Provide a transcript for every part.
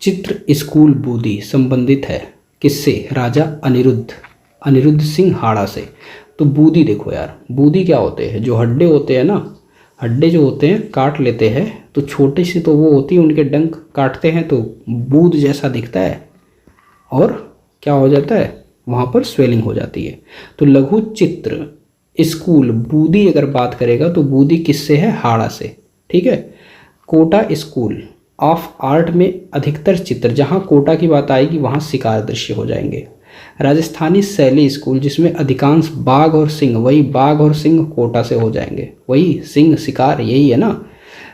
चित्र स्कूल बूंदी संबंधित है किससे? राजा अनिरुद्ध सिंह हाड़ा से। तो बूंदी देखो यार, बूंदी क्या होते हैं? जो हड्डे होते हैं ना, हड्डे जो होते हैं काट लेते हैं तो छोटे से तो वो होती है, उनके डंक काटते हैं तो बूंद जैसा दिखता है और क्या हो जाता है, वहाँ पर स्वेलिंग हो जाती है। तो लघु चित्र स्कूल बूंदी अगर बात करेगा तो बूंदी किससे है? हाड़ा से। ठीक है। कोटा स्कूल ऑफ आर्ट में अधिकतर चित्र, जहाँ कोटा की बात आएगी वहाँ शिकार दृश्य हो जाएंगे। राजस्थानी शैली स्कूल जिसमें अधिकांश बाघ और सिंह, वही बाघ और सिंह कोटा से हो जाएंगे, वही सिंह शिकार, यही है ना।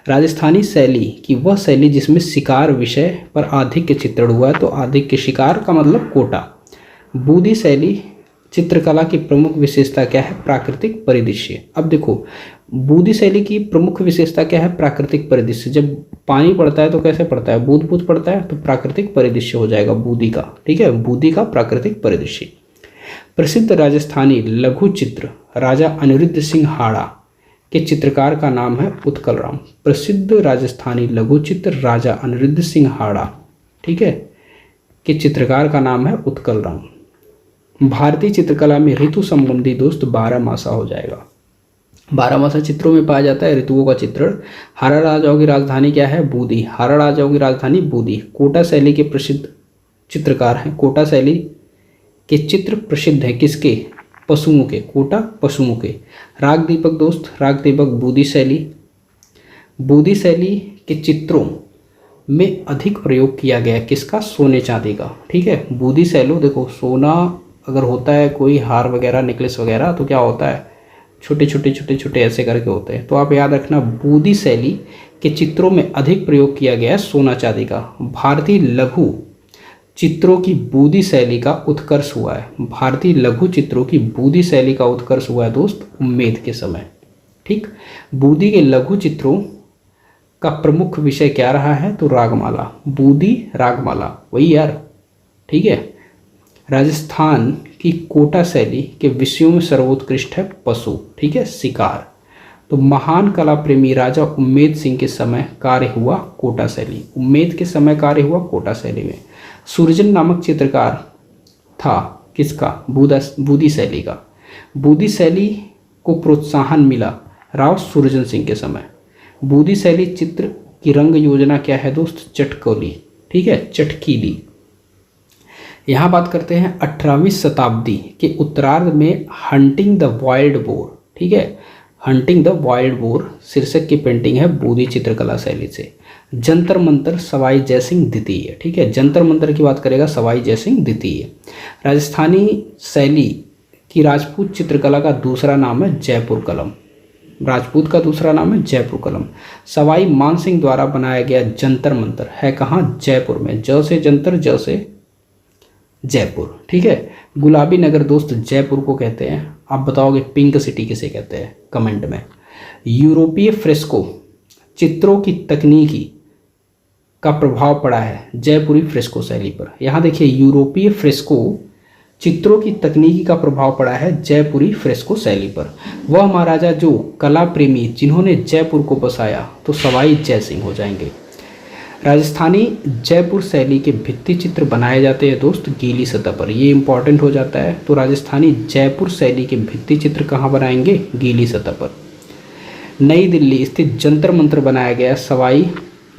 राजस्थानी शैली की वह शैली जिसमें शिकार विषय पर आधिक्य चित्रण हुआ है, तो आधिक्य शिकार का मतलब कोटा। बूंदी शैली चित्रकला की प्रमुख विशेषता क्या है? प्राकृतिक परिदृश्य। अब देखो बूंदी शैली की प्रमुख विशेषता क्या है? प्राकृतिक परिदृश्य। जब पानी पड़ता है तो कैसे पड़ता है? बूंद बूंद पड़ता है, तो प्राकृतिक परिदृश्य हो जाएगा बूंदी का। ठीक है, बूंदी का प्राकृतिक परिदृश्य। प्रसिद्ध राजस्थानी लघु चित्र राजा अनिरुद्ध सिंह हाड़ा के चित्रकार का नाम है उत्कल राम। प्रसिद्ध राजस्थानी लघु चित्र राजा अनिरुद्ध सिंह हाड़ा, ठीक है, के चित्रकार का नाम है उत्कल राम। भारतीय चित्रकला में ऋतु संबंधी दोस्त 12मासा हो जाएगा। 12मासा चित्रों में पाया जाता है ऋतुओं का चित्रण। हाड़ा राजाओं की राजधानी क्या है? बूंदी। हाड़ा राजाओं की राजधानी बूंदी। कोटा शैली के प्रसिद्ध चित्रकार हैं। कोटा शैली के चित्र प्रसिद्ध है किसके? पशुओं के। कोटा पशुओं के। राग दीपक दोस्त, राग दीपक बूंदी शैली। बूंदी शैली के चित्रों में अधिक प्रयोग किया गया किसका? सोने चांदी का। ठीक है, बूंदी शैली देखो, सोना अगर होता है कोई हार वगैरह नेकलेस वगैरह तो क्या होता है? छोटे छोटे ऐसे करके होते हैं। तो आप याद रखना, बूंदी शैली के चित्रों में अधिक प्रयोग किया गया है सोना चांदी का। भारतीय लघु चित्रों की बूंदी शैली का उत्कर्ष हुआ है। भारतीय लघु चित्रों की बूंदी शैली का उत्कर्ष हुआ है दोस्त उम्मेद के समय। ठीक, बूंदी के लघु चित्रों का प्रमुख विषय क्या रहा है? तो रागमाला। बूंदी रागमाला, वही यार। ठीक है। राजस्थान की कोटा शैली के विषयों में सर्वोत्कृष्ट है पशु। ठीक है, शिकार। तो महान कला प्रेमी राजा उम्मेद सिंह के समय कार्य हुआ कोटा शैली। उम्मेद के समय कार्य हुआ कोटा शैली में। सूरजन नामक चित्रकार था किसका? बूंदी शैली का। बूंदी शैली को प्रोत्साहन मिला राव सूरजन सिंह के समय। बूंदी शैली चित्र की रंग योजना क्या है दोस्त? चटकोली। ठीक है, चटकीली। यहाँ बात करते हैं 18वीं शताब्दी के उत्तरार्ध में हंटिंग द वाइल्ड बोर। ठीक है, हंटिंग द वाइल्ड बोर शीर्षक की पेंटिंग है बूंदी चित्रकला शैली से। जंतर मंतर सवाई जयसिंह द्वितीय। ठीक है, जंतर मंतर की बात करेगा सवाई जयसिंह द्वितीय। राजस्थानी शैली की राजपूत चित्रकला का दूसरा नाम है जयपुर कलम। राजपूत का दूसरा नाम है जयपुर कलम। सवाई मान सिंह द्वारा बनाया गया जंतर मंतर है कहाँ? जयपुर में। ज से जंतर, ज से जयपुर। ठीक है, गुलाबी नगर दोस्त जयपुर को कहते हैं। आप बताओगे पिंक सिटी किसे कहते हैं? कमेंट में। यूरोपीय फ्रेस्को चित्रों की तकनीकी का प्रभाव पड़ा है जयपुरी फ्रेस्को शैली पर। यहाँ देखिए, यूरोपीय फ्रेस्को चित्रों की तकनीकी का प्रभाव पड़ा है जयपुरी फ्रेस्को शैली पर। वह महाराजा जो कला प्रेमी जिन्होंने जयपुर को बसाया तो सवाई जयसिंह हो जाएंगे। राजस्थानी जयपुर शैली के भित्ति चित्र बनाए जाते हैं दोस्त गीली सतह पर। ये इंपॉर्टेंट हो जाता है। तो राजस्थानी जयपुर शैली के भित्ति चित्र कहाँ बनाएंगे? गीली सतह पर। नई दिल्ली स्थित जंतर मंतर बनाया गया सवाई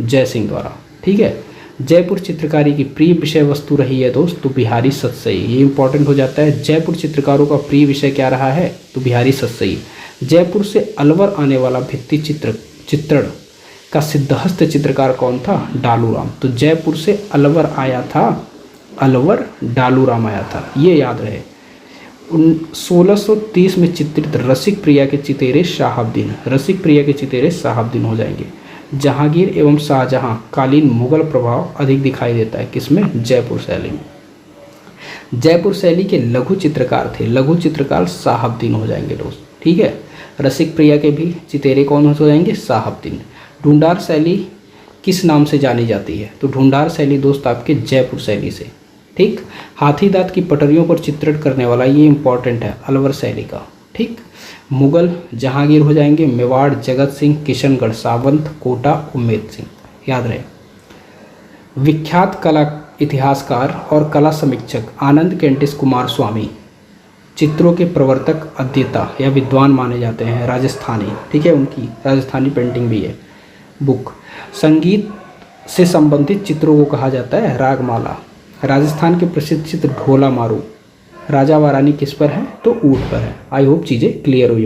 जयसिंह द्वारा। ठीक है, जयपुर चित्रकारी की प्रिय विषय वस्तु रही है दोस्त तो बिहारी सतसई। ये इंपॉर्टेंट हो जाता है। जयपुर चित्रकारों का प्रिय विषय क्या रहा है? तो बिहारी सतसई। जयपुर से अलवर आने वाला भित्ति चित्रण का सिद्धहस्त चित्रकार कौन था? डालूराम। तो जयपुर से अलवर आया था, अलवर डालूराम आया था, ये याद रहे। 1630 में चित्रित रसिक प्रिया के चितेरे शाहबुद्दीन। रसिक प्रिया के चितेरे शाहबुद्दीन हो जाएंगे। जहांगीर एवं शाहजहां कालीन मुगल प्रभाव अधिक दिखाई देता है किसमें? जयपुर शैली में। जयपुर शैली के लघु चित्रकार थे, लघु चित्रकार शाहबुद्दीन हो जाएंगे दोस्त। ठीक है, रसिक प्रिया के भी चितेरे कौन हो जाएंगे? शाहबुद्दीन। ढूंढार शैली किस नाम से जानी जाती है? तो ढूंढार शैली दोस्त आपके जयपुर शैली से। ठीक, हाथी दांत की पटरियों पर चित्रण करने वाला, ये इंपॉर्टेंट है, अलवर शैली का। ठीक, मुगल जहांगीर हो जाएंगे। मेवाड़ जगत सिंह, किशनगढ़ सावंत, कोटा उम्मेद सिंह, याद रहे। विख्यात कला इतिहासकार और कला समीक्षक आनंद कैंटिस कुमार स्वामी चित्रों के प्रवर्तक, अध्येता या विद्वान माने जाते हैं, राजस्थानी। ठीक है, उनकी राजस्थानी पेंटिंग भी है बुक। संगीत से संबंधित चित्रों को कहा जाता है रागमाला। राजस्थान के प्रसिद्ध चित्र ढोला मारू। राजा व रानी किस पर है? तो ऊँट पर है। आई होप चीज़ें क्लियर हुई।